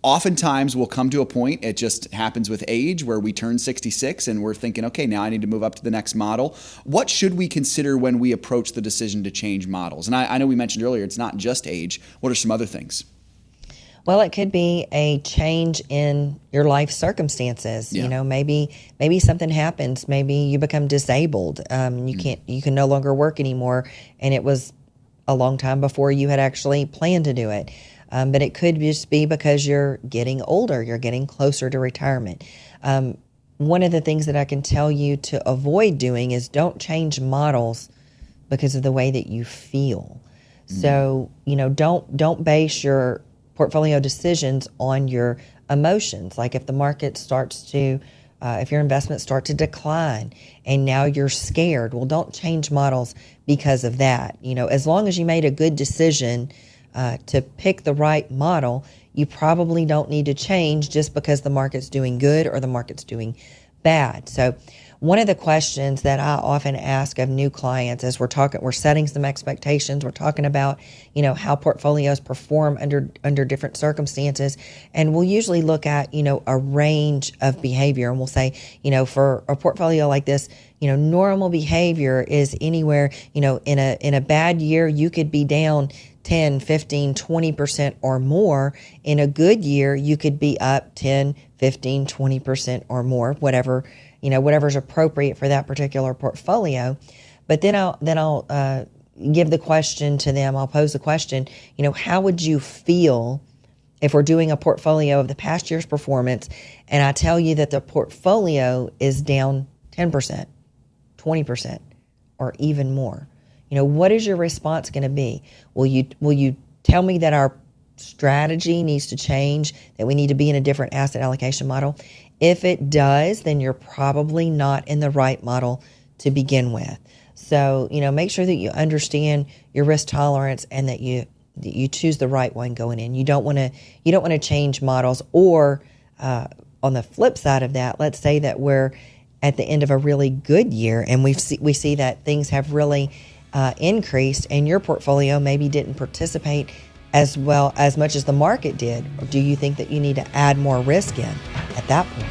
Oftentimes we'll come to a point, it just happens with age, where we turn 66 and we're thinking, okay, now I need to move up to the next model. What should we consider when we approach the decision to change models? And I know we mentioned earlier, it's not just age. What are some other things? Well, it could be a change in your life circumstances. Yeah. You know, maybe something happens. Maybe you become disabled. You can no longer work anymore, and it was a long time before you had actually planned to do it. But it could just be because you're getting older, you're getting closer to retirement. One of the things that I can tell you to avoid doing is don't change models because of the way that you feel. So, you know, don't base your portfolio decisions on your emotions. Like if the market starts to, if your investments start to decline and now you're scared, well, don't change models because of that. You know, as long as you made a good decision to pick the right model, you probably don't need to change just because the market's doing good or the market's doing bad. So one of the questions that I often ask of new clients as we're setting some expectations, we're talking about, you know, how portfolios perform under different circumstances. And we'll usually look at, you know, a range of behavior. And we'll say, you know, for a portfolio like this, you know, normal behavior is anywhere, you know, in a bad year, you could be down 10, 15, 20% or more. In a good year, you could be up 10, 15, 20% or more, whatever's appropriate for that particular portfolio. But then I'll give the question to them. I'll pose the question, you know, how would you feel if we're doing a portfolio of the past year's performance and I tell you that the portfolio is down 10%, 20%, or even more? You know, what is your response going to be? Will you tell me that our strategy needs to change, that we need to be in a different asset allocation model? If it does, then you're probably not in the right model to begin with. So, you know, make sure that you understand your risk tolerance and that you choose the right one going in. You don't want to change models. Or on the flip side of that, let's say that we're at the end of a really good year and we see that things have really increased and your portfolio maybe didn't participate as much as the market did. Or do you think that you need to add more risk in at that point?